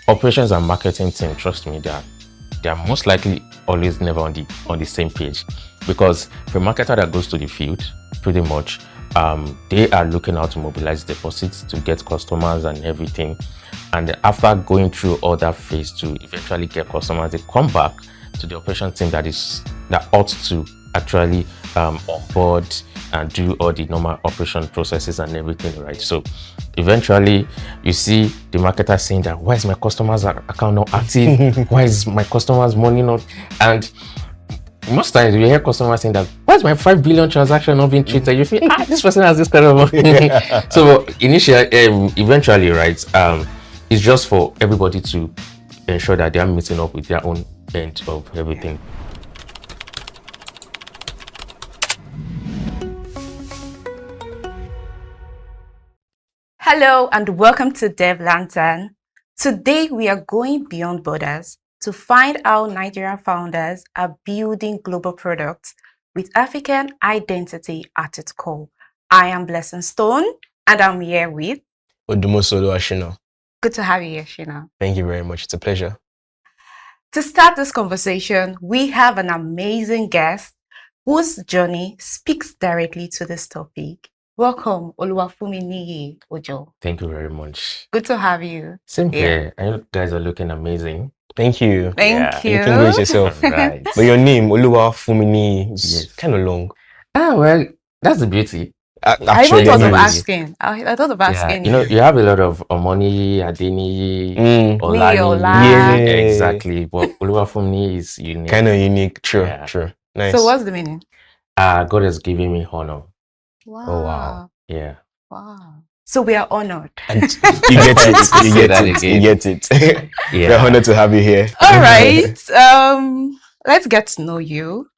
operations and marketing team, trust me, they're most likely always never on the same page, because for a marketer that goes to the field, pretty much, they are looking how to mobilize deposits to get customers and everything. And after going through all that phase to eventually get customers, they come back to the operations team that ought to actually onboard and do all the normal operation processes and everything, right? So eventually you see the marketer saying that, why is my customer's account not active? Why is my customer's money not? And most times you hear customers saying that, why is my 5 billion transaction not being treated? You feel, this person has this kind of money. So initially, eventually, right, it's just for everybody to ensure that they are meeting up with their own end of everything. Hello and welcome to Dev Lantern. Today we are going beyond borders to find how Nigerian founders are building global products with African identity at its core. I am Blessing Stone and I'm here with Odumosolo Ashino. Good to have you here, Shina. Thank you very much. It's a pleasure. To start this conversation, we have an amazing guest whose journey speaks directly to this topic. Welcome, Oluwafumi Ojo. Thank you very much. Good to have you. Same here. I know you guys are looking amazing. Thank you. Thank you. Looking great yourself. Right. But your name, Oluwafumi, is kind of long. Well, that's the beauty. I even thought of anyway. asking. I thought of asking. You know, you have a lot of Omoni, Adeni, Olani. Ola. Yeah. Exactly. But Oluwafumi is unique. Kind of unique. True. Yeah. True. Nice. So what's the meaning? God has given me honor. Wow. Oh, wow. Yeah. Wow. So we are honored. And you get it. You Say get that it. again. You get it. Yeah. We're honored to have you here. All right. Let's get to know you.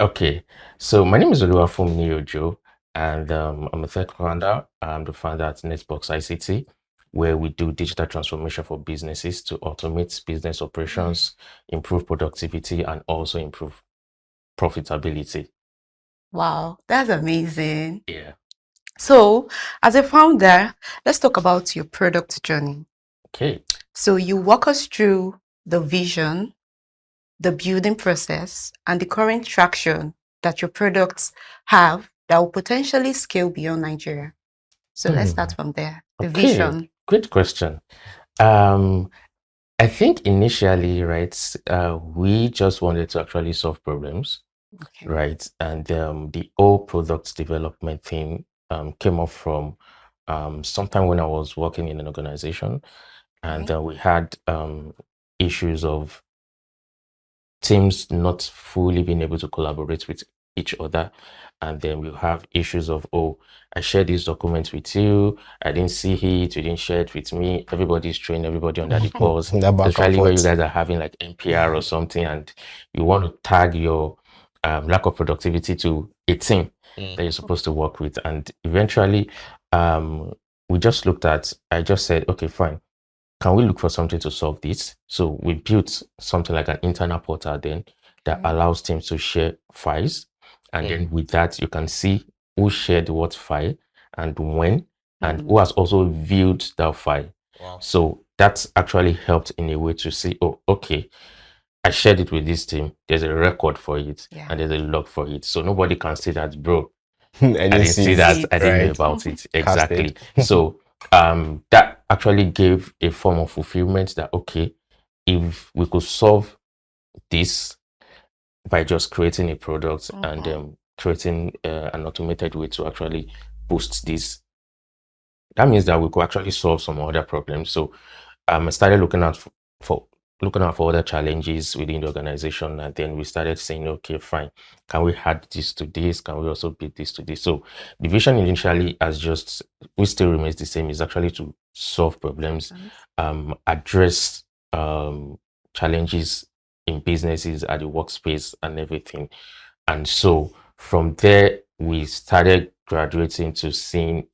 Okay. So my name is Oluwafumi Ojo, and I'm a tech founder. I'm the founder at Netbox ICT, where we do digital transformation for businesses to automate business operations, improve productivity, and also improve profitability. Wow, that's amazing. Yeah. So, as a founder, let's talk about your product journey. Okay. So, you walk us through the vision, the building process, and the current traction that your products have that will potentially scale beyond Nigeria. So, let's start from there. The Okay. vision. Great question. I think initially, right, we just wanted to actually solve problems, Okay. right? And the whole product development thing came up from sometime when I was working in an organization, and we had issues of teams not fully being able to collaborate with each other. And then we'll have issues of, I shared this document with you, I didn't see it, you didn't share it with me. Everybody's trained everybody under the course, That back and especially where you forth. guys are having like NPR or something, and you want to tag your lack of productivity to a team that you're supposed to work with. And eventually, we just looked at, I just said, okay, fine. Can we look for something to solve this? So we built something like an internal portal then that allows teams to share files. And then with that, you can see who shared what file and when, and who has also viewed that file. Wow. So that's actually helped in a way to see, okay, I shared it with this team. There's a record for it and there's a log for it. So nobody can say that, bro, I I didn't see that. I didn't know Right. about it. Exactly. So that actually gave a form of fulfillment that, okay, if we could solve this by just creating a product and creating an automated way to actually boost this, that means that we could actually solve some other problems. So I started looking out for other challenges within the organization, and then we started saying, okay, fine, can we add this to this? Can we also build this to this? So the vision initially we still remains the same, is actually to solve problems, address challenges in businesses at the workspace and everything. And so from there, we started graduating to seeing,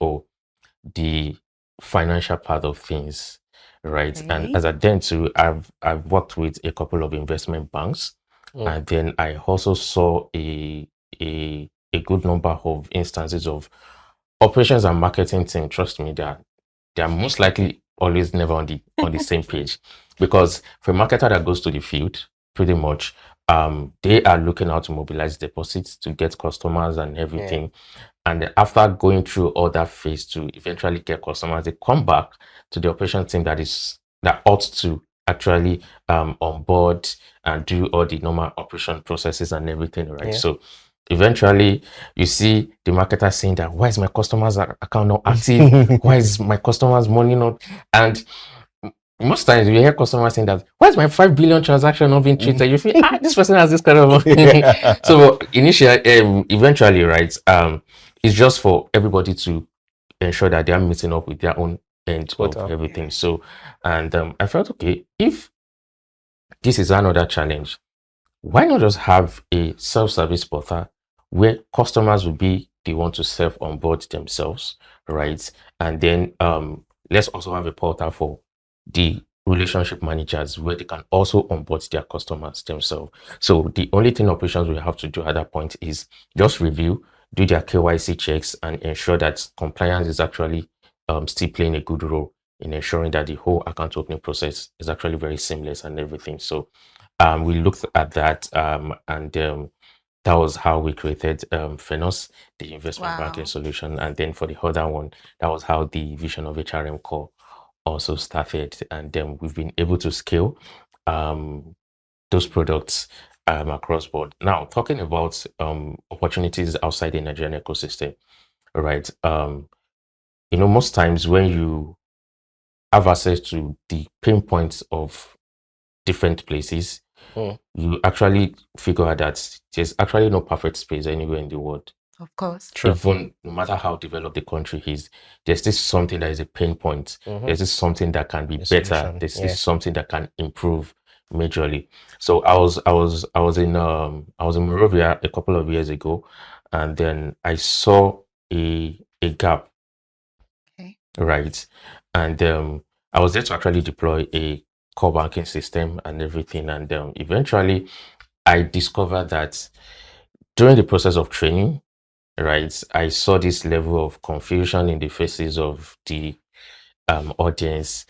the financial part of things. Right. And as I then too, I've worked with a couple of investment banks, and then I also saw a good number of instances of operations and marketing team. Trust me, they're most likely always never on the same page, because for a marketer that goes to the field, pretty much, they are looking how to mobilize deposits to get customers and everything. And after going through all that phase to eventually get customers, they come back to the operation team that ought to actually onboard and do all the normal operation processes and everything, right? So eventually you see the marketer saying that, why is my customer's account not active? Why is my customer's money not? And most times you hear customers saying that, why is my 5 billion transaction not being treated? You feel, this person has this kind of So initially, eventually, right, it's just for everybody to ensure that they are meeting up with their own end of everything. So, and I felt, okay, if this is another challenge, why not just have a self-service portal where customers will be the one to self onboard themselves, right? And then let's also have a portal for the relationship managers where they can also onboard their customers themselves. So the only thing operations will have to do at that point is just review, do their KYC checks, and ensure that compliance is actually still playing a good role in ensuring that the whole account opening process is actually very seamless and everything. So we looked at that, and that was how we created Fenos, the investment banking solution. And then for the other one, that was how the vision of HRM Core also started. And then we've been able to scale those products across board. Now, talking about opportunities outside the Nigerian ecosystem, right? Most times when you have access to the pain points of different places, you actually figure out that there's actually no perfect space anywhere in the world. Of course. Even no matter how developed the country is, there's this something that is a pain point. There's this something that can be better. There's this something that can improve majorly. So I was in Morovia a couple of years ago, and then I saw a gap. Okay. Right. And I was there to actually deploy a core banking system and everything. And eventually I discovered that during the process of training, right, I saw this level of confusion in the faces of the audience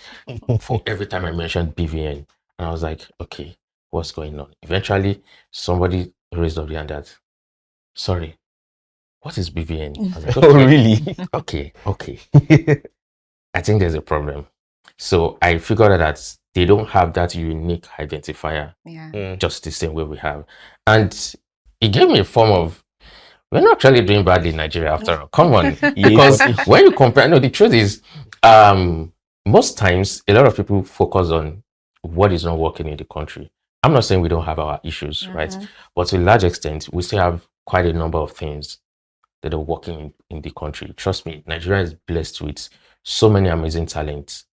for every time I mentioned BVN. And I was like, okay, what's going on? Eventually, somebody raised up the hand that, sorry, what is BVN? I was like, okay, Oh, really? okay. I think there's a problem. So I figured out that they don't have that unique identifier just the same way we have. And it gave me a form of, we're not actually doing badly in Nigeria after all. Come on. Because when you compare, no, the truth is, most times a lot of people focus on what is not working in the country. I'm not saying we don't have our issues, right? But to a large extent, we still have quite a number of things that are working in the country. Trust me, Nigeria is blessed with so many amazing talents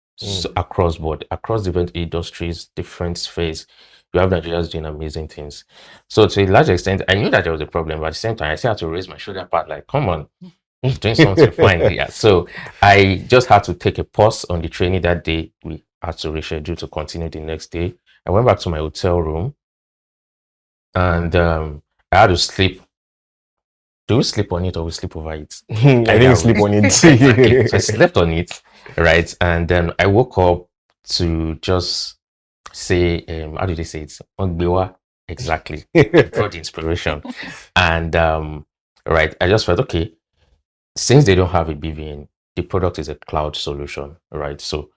across board, across different industries, different spheres. You have Nigerians doing amazing things. So to a large extent, I knew that there was a problem, but at the same time, I still had to raise my shoulder part, like, come on, doing something fine. Yeah. So I just had to take a pause on the training that day. We had to reschedule to continue the next day. I went back to my hotel room, and I had to sleep. Do we sleep on it or we sleep over it? I didn't sleep on it. Exactly. So I slept on it, right? And then I woke up to just say, how did they say it? Ogbewa. Exactly. For the inspiration. And right, I just felt, okay, since they don't have a BVN, the product is a cloud solution, right? So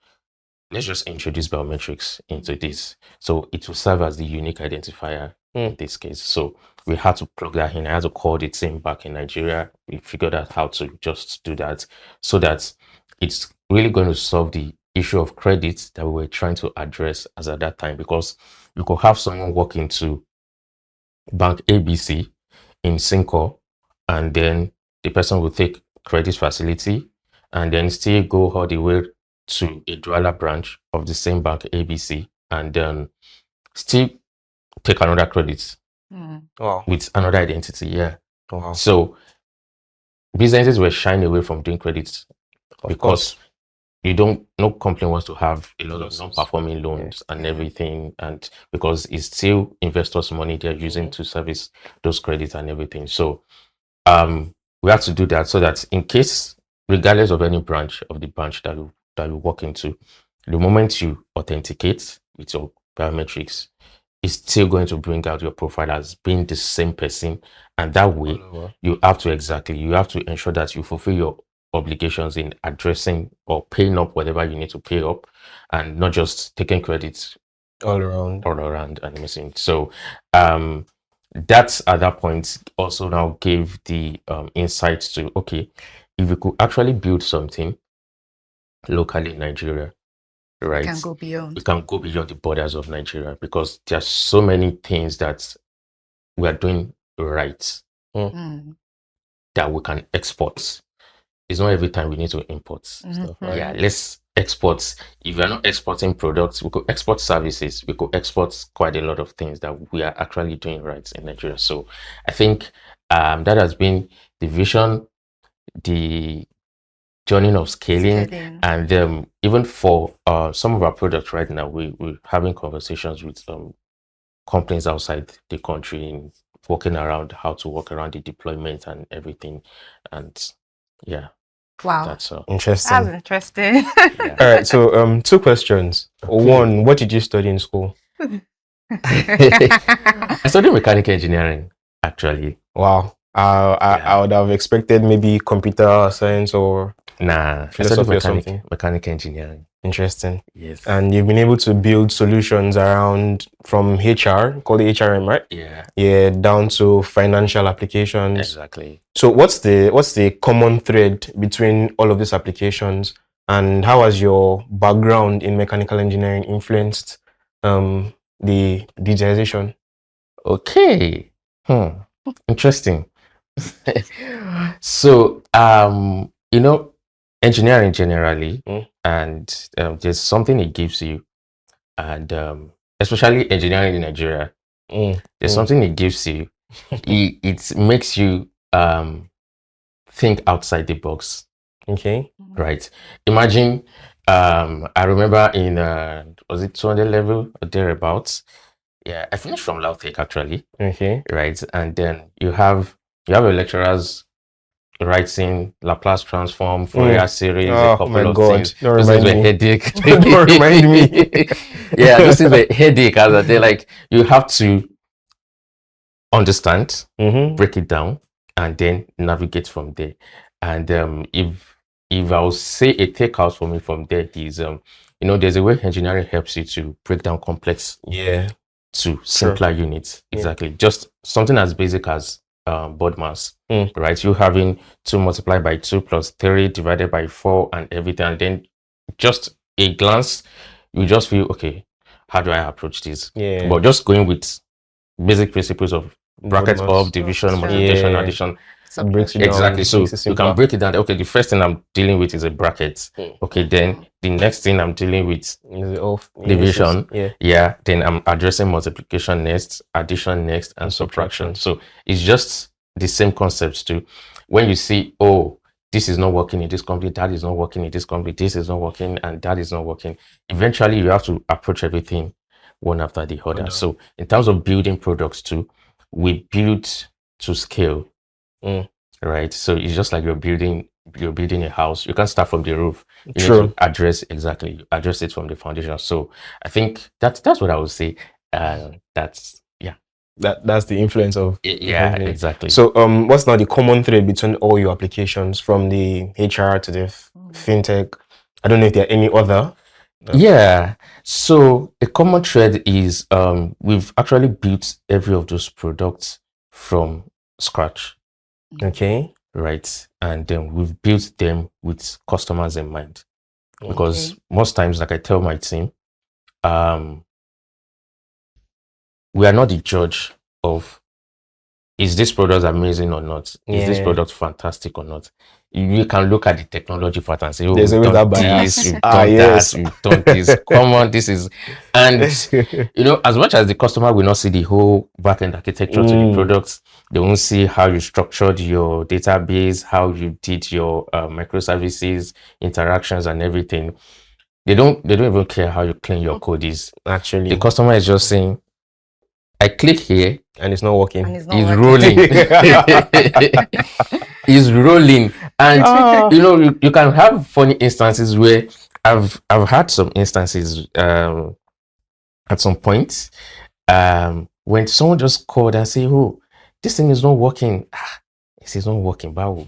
let's just introduce biometrics into this. So it will serve as the unique identifier in this case. So we had to plug that in. I had to call the team back in Nigeria. We figured out how to just do that so that it's really going to solve the issue of credit that we were trying to address as at that time, because you could have someone walk into bank ABC in Synco, and then the person will take credit facility and then still go all the way to a Douala branch of the same bank ABC, and then still take another credit with another identity. Yeah. Wow. So businesses were shying away from doing credits because no company wants to have a lot of non-performing loans and everything, and because it's still investors' money they're using to service those credits and everything. So we have to do that so that in case, regardless of any branch of the branch that you walk into, the moment you authenticate with your biometrics, it's still going to bring out your profile as being the same person. And that way, you have to ensure that you fulfill your obligations in addressing or paying up whatever you need to pay up, and not just taking credits all around and missing. So that's at that point also now gave the insights to, okay, if we could actually build something locally in Nigeria, right, Can go beyond. we can go beyond the borders of Nigeria, because there's so many things that we are doing right that we can export. It's not every time we need to import stuff. Yeah, let's export. If we're not exporting products, we could export services. We could export quite a lot of things that we are actually doing right in Nigeria. So I think that has been the vision, the journey of scaling. And even for some of our products right now, we're having conversations with companies outside the country, and working around how to work around the deployment and everything. And yeah. Wow. That's all. Interesting. That's interesting. Yeah. All right. So 2 questions. One, what did you study in school? I studied mechanical engineering, actually. Wow. I would have expected maybe computer science or philosophy, I studied mechanical engineering. Interesting. Yes. And you've been able to build solutions around from HR, called the HRM, right? Yeah, down to financial applications. Exactly. So what's the common thread between all of these applications, and how has your background in mechanical engineering influenced the digitization? Okay. Interesting. So engineering generally, and there's something it gives you, and especially engineering in Nigeria, there's something it gives you. It makes you think outside the box. Okay. Right. Imagine, I remember in was it 200 level or thereabouts? Yeah, I finished from Lautech actually. Okay. Right, and then you have your lecturers writing Laplace transform, Fourier series, a couple of things. Those things were headache. Don't remind me. Yeah, those things were headache. As they're like, you have to understand, break it down, and then navigate from there. And if I would say a takeout for me from there is, there's a way engineering helps you to break down complex to simpler units. Exactly. Just something as basic as board mass, right? You having 2 multiplied by 2 plus 3 divided by 4 and everything, and then just a glance, you just feel, okay, how do I approach this? But just going with basic principles of bracket of division, multiplication, addition. Exactly. So you can break it down. Okay, the first thing I'm dealing with is a bracket. Okay, then the next thing I'm dealing with division. Then I'm addressing multiplication next, addition next, and subtraction. So it's just the same concepts too. When you see, oh, this is not working in this company, that is not working in this company, this is not working, and that is not working. Eventually, you have to approach everything one after the other. So in terms of building products too, we build to scale. Right, so it's just like you're building a house. You can't start from the roof. You need to address it from the foundation. So I think that's what I would say. That's the influence of exactly. So what's now the common thread between all your applications, from the HR to the fintech? I don't know if there are any other. So a common thread is we've actually built every of those products from scratch. Okay. Right. And then we've built them with customers in mind. Because most times, like I tell my team, we are not the judge of, is this product amazing or not? Is this product fantastic or not? You can look at the technology part and say, oh, there's we've done this, you've done that, we've done this. Come on, this is... And, as much as the customer will not see the whole backend architecture to the products, they won't see how you structured your database, how you did your microservices, interactions and everything. They don't even care how you clean your code is. Actually, the customer is just saying, I click here and it's not working. It's rolling. It's rolling. And you can have funny instances where I've had some instances at some point when someone just called and say, "Oh, this thing is not working." This is not working, wow.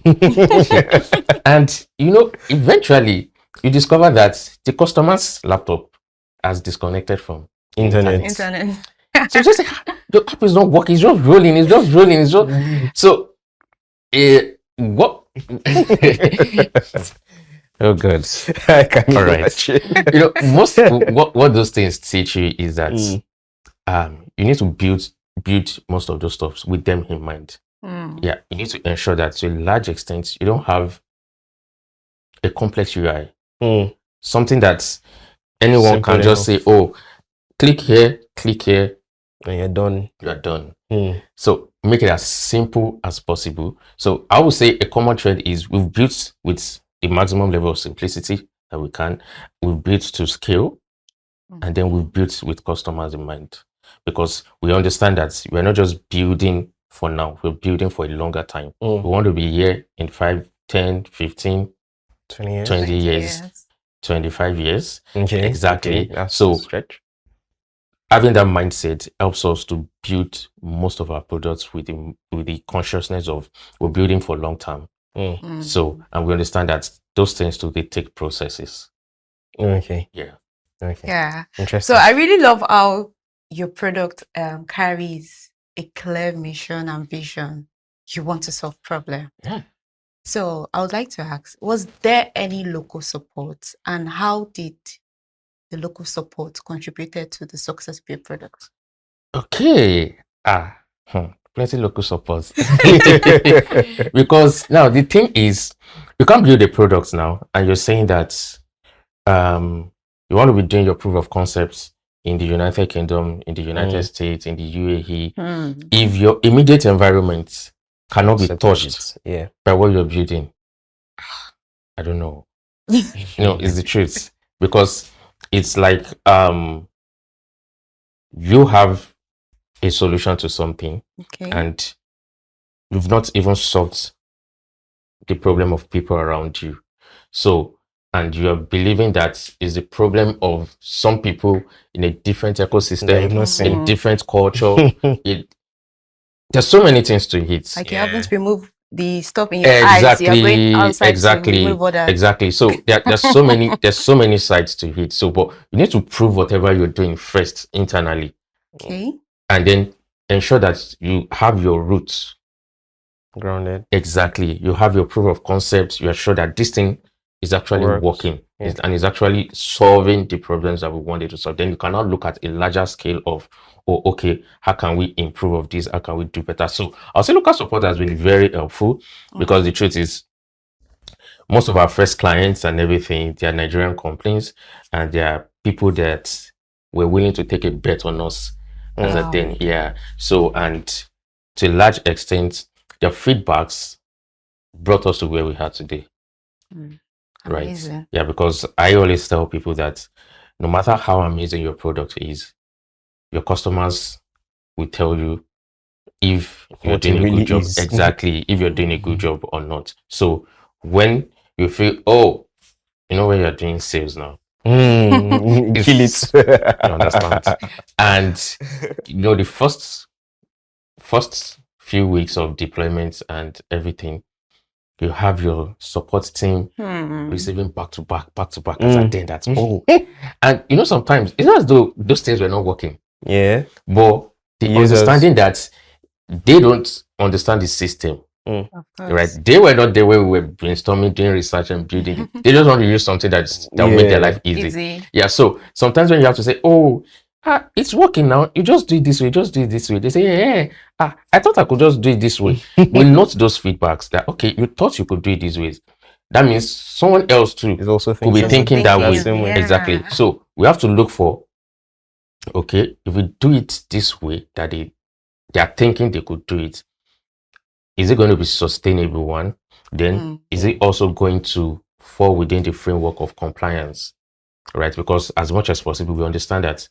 And eventually you discover that the customer's laptop has disconnected from Internet. Internet. So just say, the app is not working, it's just rolling, so what oh god. I can All right. imagine. Most what those things teach you is that you need to build most of those stuff with them in mind. Yeah, you need to ensure that to a large extent you don't have a complex UI, something that anyone Simple can just enough. say, "Oh, click here, And you're done. you are done." So make it as simple as possible. So I would say a common trend is we've built with the maximum level of simplicity that we can. We've built to scale, and then we've built with customers in mind, because we understand that we're not just building for now, we're building for a longer time. We want to be here in 5, 10, 15, 20 years. 20 years, 25 years. Okay. Exactly. Okay. That's So a stretch. having that mindset helps us to build most of our products with the consciousness of we're building for long term. So, and we understand that those things they take processes. Okay. Yeah. Okay. Yeah. Interesting. So I really love how your product carries a clear mission and vision. You want to solve problem. Yeah. So I would like to ask, was there any local support, and how did the local support contributed to the success of your product? Okay. Plenty local support. Because now the thing is, you can't build a product now, and you're saying that you want to be doing your proof of concepts in the United Kingdom, in the United States, in the UAE. If your immediate environment cannot be touched by what you're building, I don't know. It's the truth. Because it's like you have a solution to something, and you've not even solved the problem of people around you. So, and you're believing that is the problem of some people in a different ecosystem, a different culture. There's so many things to hit. Like you haven't removed the stuff in your eyes. You're going outside to remove others. Exactly. So there's so many sides to hit. So, but you need to prove whatever you're doing first internally. Okay. And then ensure that you have your roots grounded. Exactly. You have your proof of concept. You are sure that this thing is actually working and is actually solving the problems that we wanted to solve. Then you cannot look at a larger scale of, oh, okay, how can we improve of this? How can we do better? So I'll say local support has been very helpful, because the truth is, most of our first clients and everything, they are Nigerian companies, and they are people that were willing to take a bet on us as a thing. Yeah. So, and to a large extent, their feedbacks brought us to where we are today. Amazing. Right. Yeah, because I always tell people that no matter how amazing your product is, your customers will tell you if you're doing a good job. Exactly. If you're doing a good job or not. So when you feel, when you're doing sales now, kill it. You understand? And the first few weeks of deployment and everything, you have your support team receiving back to back as a thing that's and sometimes it's not as though those things were not working. Yeah. But the understanding that they don't understand the system. Right? They were not there when we were brainstorming, doing research and building it. They just want to use something that will make their life easy. Yeah. So sometimes when you have to say, it's working now, you just do it this way, they say, I thought I could just do it this way. We note those feedbacks that, okay, you thought you could do it this way. That means someone else too is also could be thinking that way. Yeah. Exactly. So we have to look for, okay, if we do it this way, that they are thinking they could do it, is it going to be sustainable one? Then is it also going to fall within the framework of compliance? Right? Because as much as possible, we understand that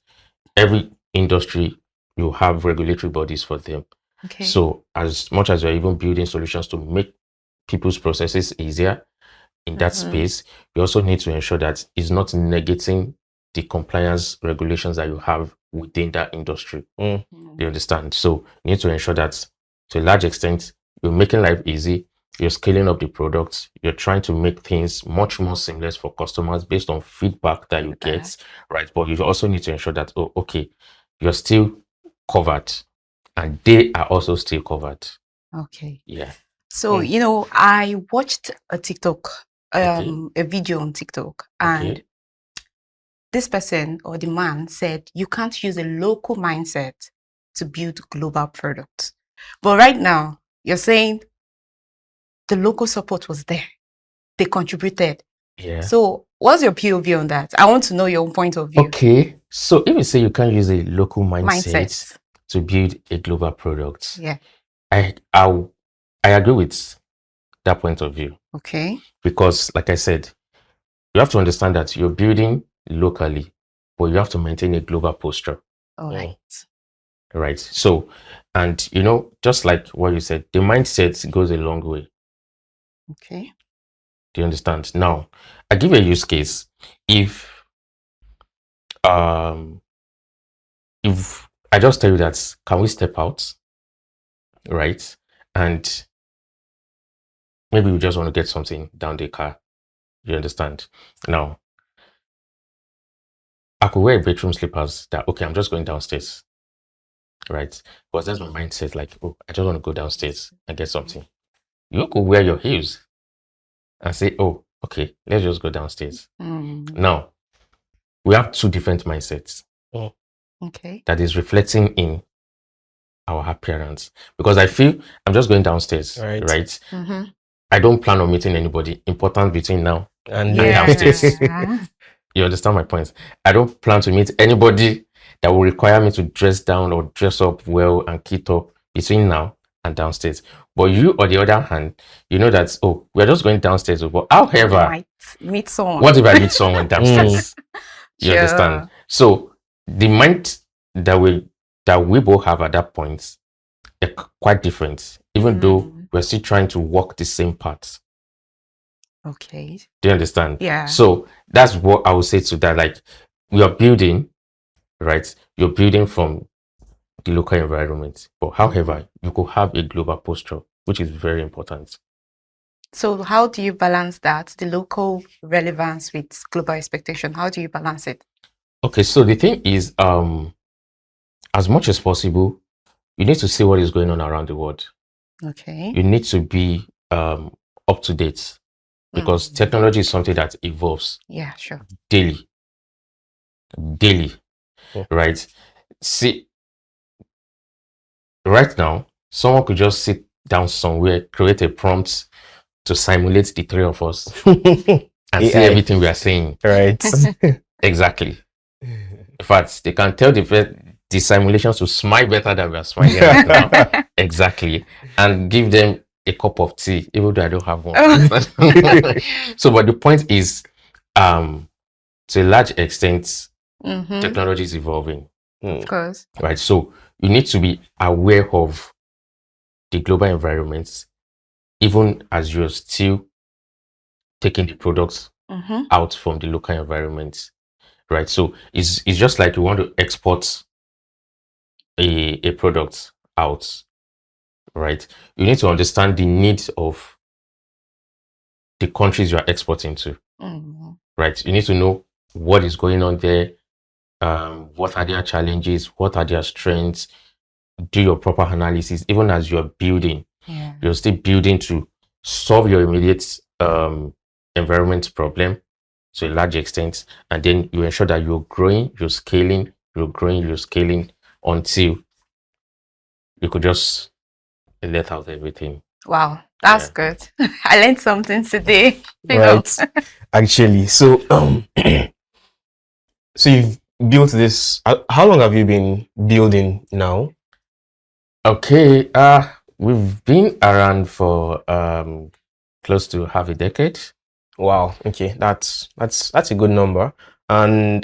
every industry, you have regulatory bodies for them. Okay. So as much as you're even building solutions to make people's processes easier, in that space, you also need to ensure that it's not negating the compliance regulations that you have within that industry. Do you understand? So you need to ensure that to a large extent, you're making life easy, you're scaling up the products, you're trying to make things much more seamless for customers based on feedback that you get, right? But you also need to ensure that, oh, okay, you're still covered and they are also still covered. Okay. Yeah. So, I watched a TikTok, Okay. a video on TikTok, and Okay. this person or the man said you can't use a local mindset to build global products. But right now, you're saying the local support was there. They contributed. Yeah. So what's your POV on that? I want to know your own point of view. Okay. So if you say you can't use a local mindset to build a global product, Yeah. I agree with that point of view. Okay. Because like I said, you have to understand that you're building locally, but you have to maintain a global posture. All right. Right. So, and just like what you said, the mindset goes a long way. Okay. Do you understand? Now, I give a use case. If I just tell you that, can we step out? Right. And maybe we just want to get something down the car. You understand? Now, I could wear bedroom slippers that, okay, I'm just going downstairs. Right. Because that's my mindset. Like, oh, I just want to go downstairs and get something. You could wear your heels and say, oh, okay, let's just go downstairs. Now, we have two different mindsets. Okay. That is reflecting in our appearance. Because I feel I'm just going downstairs, right? I don't plan on meeting anybody important between now and downstairs. You understand my point? I don't plan to meet anybody that will require me to dress down or dress up well and kit up between now and downstairs. But you, on the other hand, you know that, oh, we're just going downstairs. But however, I might meet someone. What if I meet someone downstairs? You understand? So the mind that we both have at that point are quite different, even though we're still trying to walk the same path. Okay. Do you understand? Yeah. So that's what I would say to that. Like, we are building, right? You're building from the local environment. But however, you could have a global posture, which is very important. So how do you balance that, the local relevance with global expectation? How do you balance it? Okay, so the thing is, as much as possible, you need to see what is going on around the world. Okay. You need to be up to date, because technology is something that evolves. Yeah, sure. Daily, right? See, right now, someone could just sit down somewhere, create a prompt to simulate the three of us and see everything we are saying. Right. Exactly. In fact, they can tell the simulations to smile better than we are smiling right now. Exactly. And give them a cup of tea, even though I don't have one. So, but the point is, to a large extent, technology is evolving. Of course. Right. So you need to be aware of the global environments, even as you're still taking the products out from the local environments. Right. So it's just like you want to export a product out. Right. You need to understand the needs of the countries you are exporting to. Right. You need to know what is going on there. What are their challenges? What are their strengths? Do your proper analysis. Even as you're building, you're still building to solve your immediate environment problem to a large extent, and then you ensure that you're growing, you're scaling, you're growing, you're scaling until you could just let out everything. Wow, that's good. I learned something today. Right. Actually, so so you've built this. How long have you been building now? Okay, we've been around for close to half a decade. Wow. Okay, that's a good number. And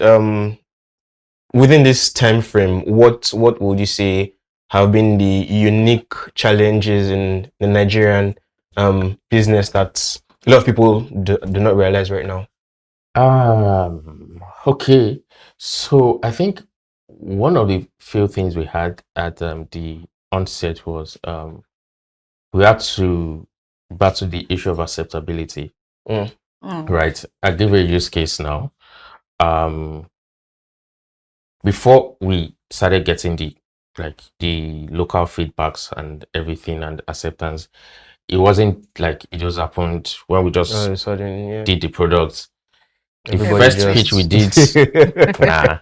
within this time frame, what would you say have been the unique challenges in the Nigerian business that a lot of people do not realize right now? Okay. So I think one of the few things we had at the onset was we had to battle the issue of acceptability. Mm. Right. I'll give you a use case now. Before we started getting the local feedbacks and everything and acceptance, it wasn't like it just happened when we All just of a sudden, yeah. did the product. The Everybody first pitch we did, nah,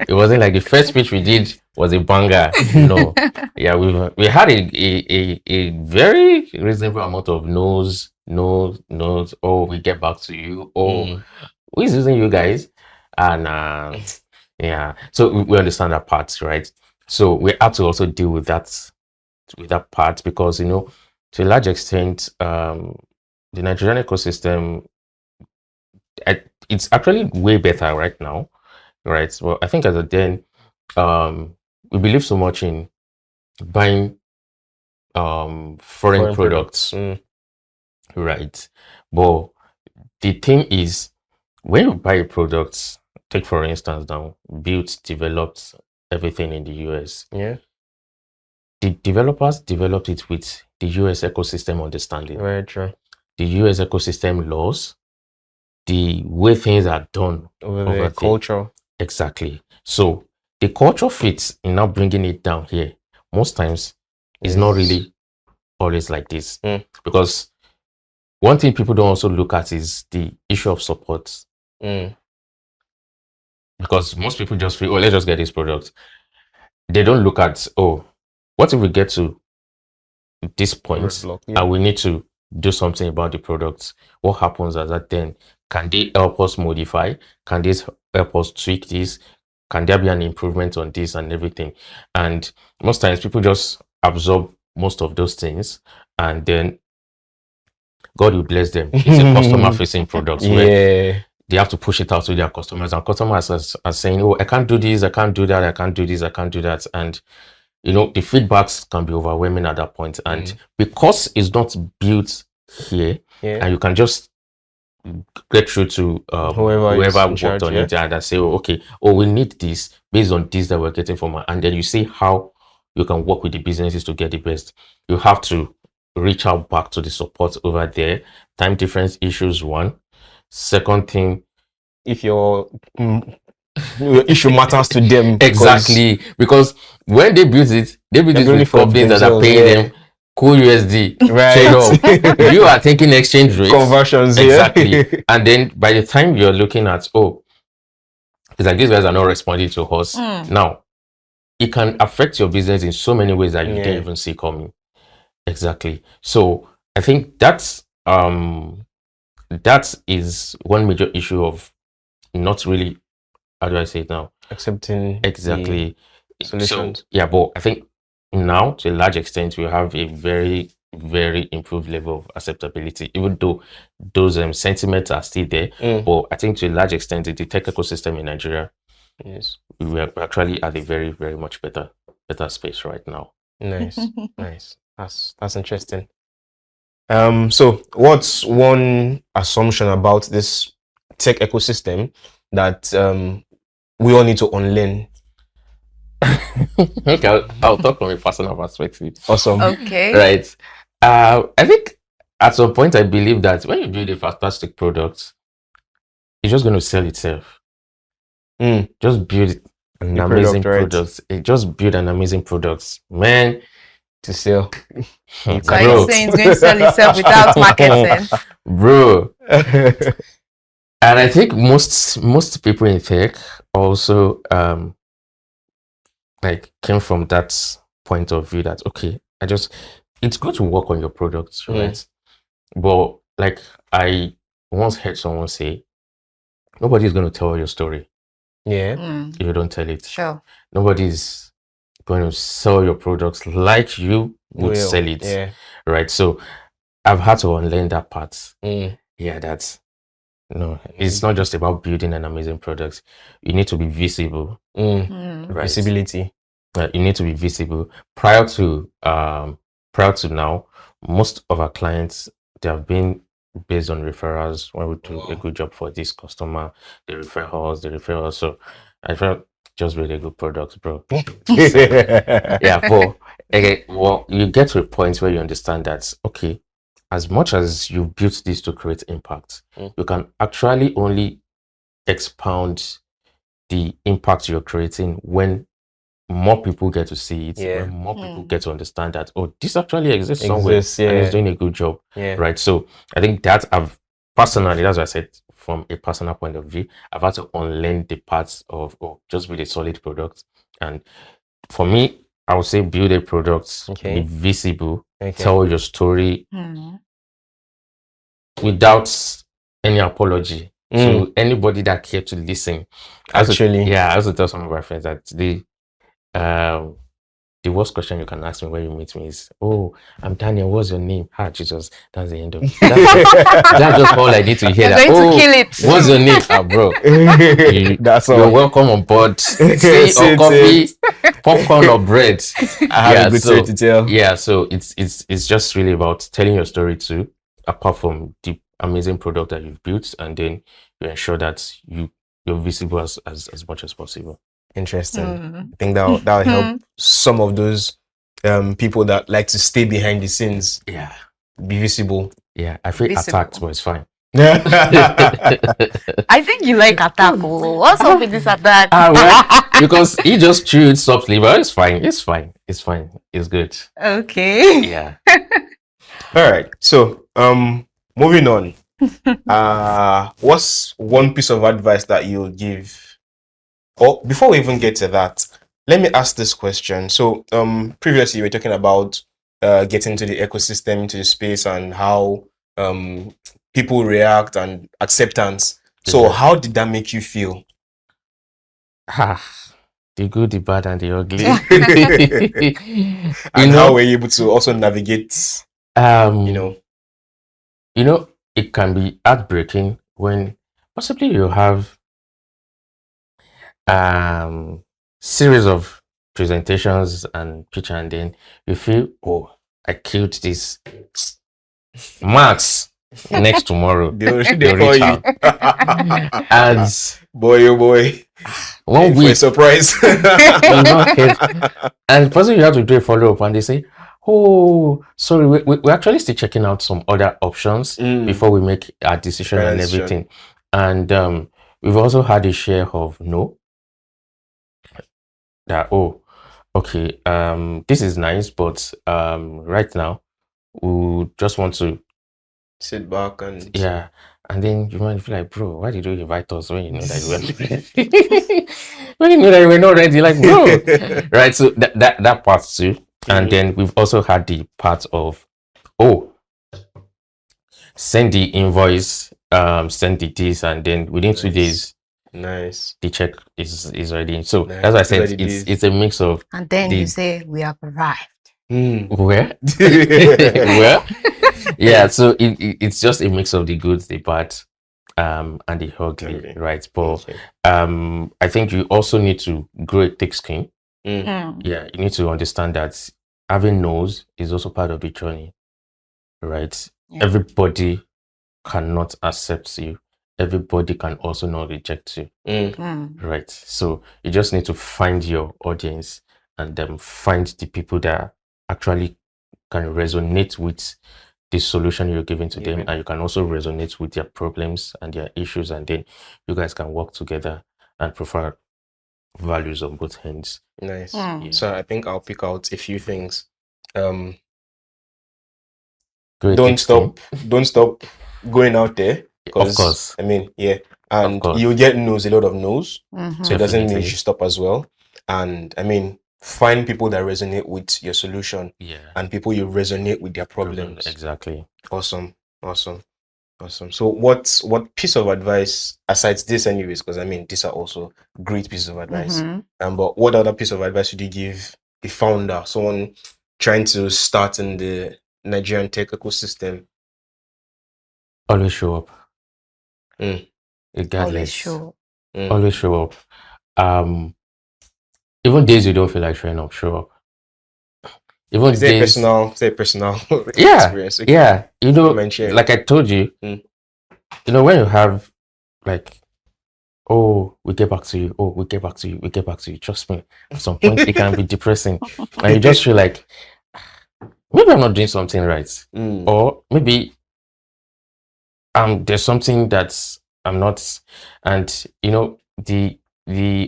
it wasn't like the first pitch we did was a banger. No, yeah, we had a very reasonable amount of no's. Oh, we get back to you. Oh, who is using you guys? And yeah, so we understand that part, right? So we have to also deal with that part because to a large extent, the Nigerian ecosystem, it's actually way better right now, right? Well, I think as a then, we believe so much in buying foreign products, right? But the thing is, when you buy a product, take for instance now, built, developed, everything in the US. Yeah. The developers developed it with the US ecosystem understanding. Very true. The US ecosystem laws, the way things are done Over over the there. culture. Exactly. So the culture fits in now bringing it down here. Most times, it's not really always like this. Because one thing people don't also look at is the issue of support. Because most people just feel, oh, let's just get this product. They don't look at, oh, what if we get to this point and we need to do something about the products? What happens as that then? Can they help us modify? Can they help us tweak this? Can there be an improvement on this and everything? And most times people just absorb most of those things and then God will bless them. It's a customer facing product where they have to push it out to their customers, and customers are saying, oh, I can't do this, I can't do that, I can't do this, I can't do that. And the feedbacks can be overwhelming at that point. And because it's not built here, and you can just get through to whoever worked on it and say, oh, okay, we need this based on this that we're getting from and then you see how you can work with the businesses to get the best. You have to reach out back to the support over there. Time difference issues, one. Second thing, if your issue matters to them. Exactly. Because when they build it with companies that are paying them cool USD. Right. You are taking exchange rates. Conversions. Exactly. And then by the time you're looking at, oh, it's like these guys are not responding to us. Now, it can affect your business in so many ways that you didn't even see coming. Exactly. So I think that is one major issue of not really, how do I say it now? Accepting exactly solutions. So, yeah, but I think now to a large extent we have a very, very improved level of acceptability, even though those sentiments are still there. But I think to a large extent the tech ecosystem in Nigeria, we are actually at a very, very much better space right now. Nice. Nice. That's interesting. So what's one assumption about this tech ecosystem that we all need to unlearn? Okay, I'll talk from a personal perspective. Awesome. Okay. Right. I think at some point I believe that when you build a fantastic product, it's just going to sell itself. Just build an amazing product. Just build an amazing product, man. To sell. So you're saying it's going to sell itself without marketing, bro. And I think most people in tech also like came from that point of view that okay, it's good to work on your products, right? But like I once heard someone say, nobody's going to tell your story. If you don't tell it. Sure. Nobody's going to sell your products like you would sell it. Right. So I've had to unlearn that part. Yeah, that's it's not just about building an amazing product. You need to be visible. Right? Visibility. You need to be visible. Prior to now, most of our clients, they have been based on referrals. When we do a good job for this customer, they refer us. So I felt just really good products, bro. Yeah, but well, you get to a point where you understand that okay, as much as you built this to create impact, you can actually only expound the impact you're creating when more people get to see it, Yeah. when more people get to understand that, oh, this actually exists somewhere and it's doing a good job. Yeah. Right. So I think that I've personally, that's what I said from a personal point of view, I've had to unlearn the parts of just build a solid product. And for me, I would say build a product, be visible, tell your story without any apology. So anybody that cared to listen. Actually. I also tell some of my friends that the worst question you can ask me when you meet me is, "Oh, I'm Daniel. What's your name?" Ah, Jesus, that's the end of it. That's just all I need to hear. You're going to kill it. What's your name? Ah, bro. That's all. You're welcome on board. Tea or coffee, popcorn or bread. I have a good story to tell. Yeah, so it's just really about telling your story too, apart from the amazing product that you've built, and then you ensure that you're visible as much as possible. Interesting. I think that'll help some of those people that like to stay behind the scenes. Yeah. Be visible. Yeah. I feel attacked, but it's fine. I think you like attack. What's up with this attack? Well, because he just chewed softly, but it's fine. It's fine. It's fine. It's good. Okay. Yeah. All right. So moving on. What's one piece of advice that you'll give? Or before we even get to that, let me ask this question. So previously we were talking about getting into the ecosystem, into the space, and how people react and acceptance. So how did that make you feel? The good, the bad, and the ugly. And how were you able to also navigate? You know, it can be heartbreaking when possibly you have series of presentations and pitch, and then you feel, oh, I killed this. Max next tomorrow. They reach out. And boy, oh boy. 1 week. For a surprise. And first you have to do a follow-up and they say, oh, sorry, we're actually still checking out some other options before we make our decision and everything. And we've also had a share of no. That, oh, okay, this is nice, but right now we just want to sit back and and then you might feel like, bro, why did you invite us when you know that you were when you know that you were not ready? Like, bro, right? So that part too, and then we've also had the part of, oh, send the invoice, send the this, and then within 2 days. Nice. The check is ready. So that's why I said it's a mix of. And then you say we have arrived. Where? Where? Yeah. So it's just a mix of the good, the bad, and the ugly, right? But I think you also need to grow a thick skin. Yeah, you need to understand that having no's is also part of the journey, right? Yeah. Everybody cannot accept you. Everybody can also not reject you, right? So you just need to find your audience and find the people that actually can resonate with the solution you're giving to them, and you can also resonate with their problems and their issues, and then you guys can work together and provide values on both ends. Nice. Yeah. So I think I'll pick out a few things. Don't stop going out there. Of course. I mean, and you get no's, a lot of no's. So it doesn't mean you should stop as well. And I mean, find people that resonate with your solution. And people you resonate with their problems. Exactly. Awesome. So what piece of advice, aside this anyways, because I mean, these are also great pieces of advice. But what other piece of advice would you give a founder, someone trying to start in the Nigerian tech ecosystem? Always show up. Regardless. Always show up. Even days you don't feel like showing up, show up. even Is there a days, personal yeah, experience? Okay. yeah. You know, Mind sharing. like I told you, Mm. you know, when you have like, oh, we get back to you. Oh, we get back to you. We get back to you. Trust me. At some point, it can be depressing, and you just feel like maybe I'm not doing something right, Mm. or maybe there's something that I'm not. And you know, the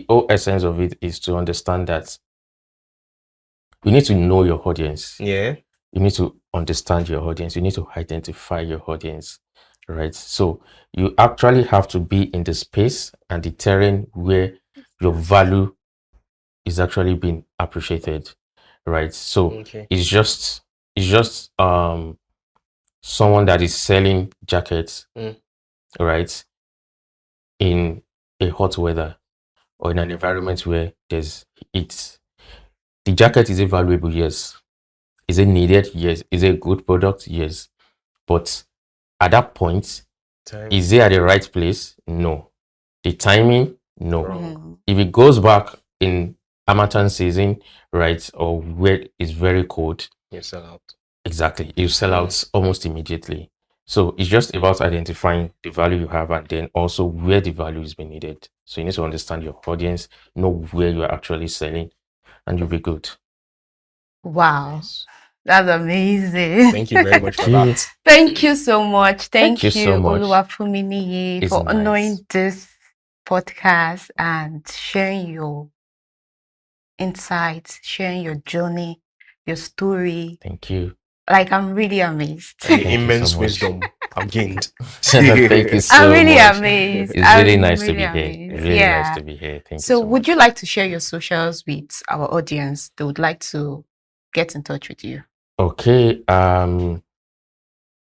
whole essence of it is to understand that you need to know your audience. Yeah. You need to understand your audience. You need to identify your audience, right? So you actually have to be in the space and the terrain where your value is actually being appreciated, right? So Okay. it's just someone that is selling jackets, Mm. right, in a hot weather or in an environment where there's heat. The jacket is it valuable? Yes. Is it needed? Yes. Is it a good product? Yes. But at that point, Time. is it at the right place? No. The timing? No. Wrong. If it goes back in Harmattan season, right, or where it's very cold, You sell out. exactly, you sell out almost immediately. So it's just about identifying the value you have and then also where the value is being needed. So you need to understand your audience, know where you are actually selling, and you'll be good. Wow, Nice. that's amazing. Thank you very much for Thank you. that. Thank you so much. Thank you so much. Oluwafuminiyi, It's for nice. honoring this podcast and sharing your insights, sharing your journey, your story. Thank you. Like, I'm really amazed. And the Thank you so immense much. wisdom I've gained. Thank you so I'm really much. amazed. It's really I'm nice to really be here. amazed. Really Yeah. nice to be here. Thank you So, so would much. you like to share your socials with our audience? They would like to get in touch with you. Okay.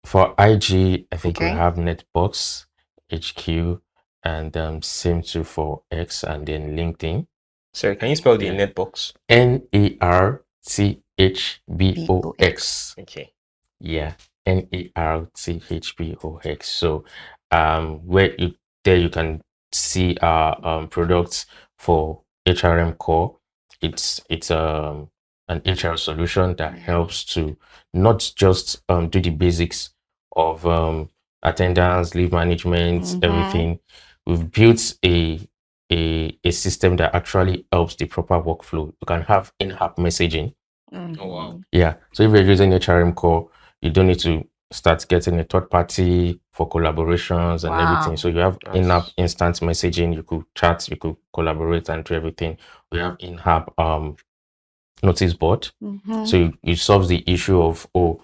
For IG, I think we Okay. have Netbox HQ, and same too for X, and then LinkedIn. Sorry, can you spell the Yeah. netbox? NERTHBOX. Okay. Yeah, NERTHBOX. So, where you can see our products for HRM core. It's an HR solution that helps to not just do the basics of attendance, leave management, everything. We've built a system that actually helps the proper workflow. You can have in-app messaging. Oh wow. Yeah. So if you're using HRM core, you don't need to start getting a third party for collaborations and everything. Wow. So you have Nice. in-app instant messaging, you could chat, you could collaborate and do everything. We have in-app notice board. So it solves the issue of, oh,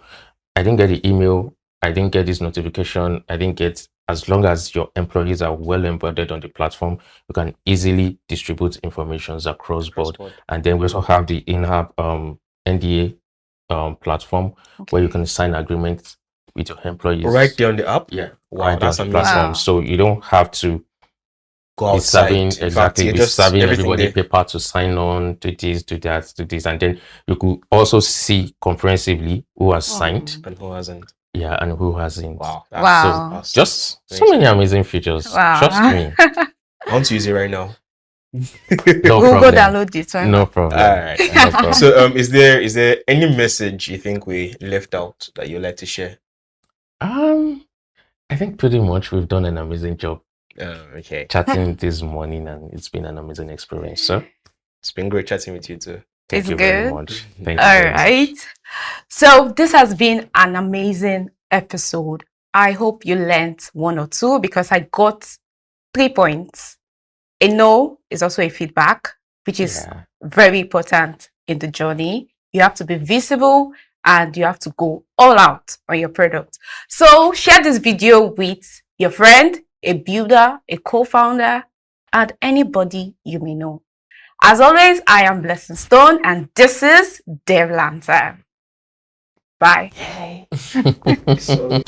I didn't get the email, I didn't get this notification, I didn't get, as long as your employees are well embedded on the platform, you can easily distribute informations across board. And then we also have the in-app NDA platform where you can sign agreements with your employees. Right there on the app? Yeah. Wow, Right there that's on the amazing. platform. Wow. So you don't have to Go be outside. serving In fact, exactly you're be just serving everything everybody there. paper to sign on, do this, do that, do this, and then you could also see comprehensively who has signed, And who hasn't? yeah, and who hasn't. Wow. Wow. That's Just so amazing. many amazing features. Wow. Trust me. I want to use it right now. No We'll go problem. download this one. No problem. All right. No problem. So is there any message you think we left out that you'd like to share? I think pretty much we've done an amazing job Okay. chatting this morning, and it's been an amazing experience. So It's been great chatting with you too. thank It's you very good. much. Thank you All very much. right. So this has been an amazing episode. I hope you learned one or two because I got 3 points. A no is also a feedback, which is Yeah. very important in the journey. You have to be visible and you have to go all out on your product. So share this video with your friend, a builder, a co-founder, and anybody you may know. As always, I am Blessing Stone and this is Dev Lantern. Bye. So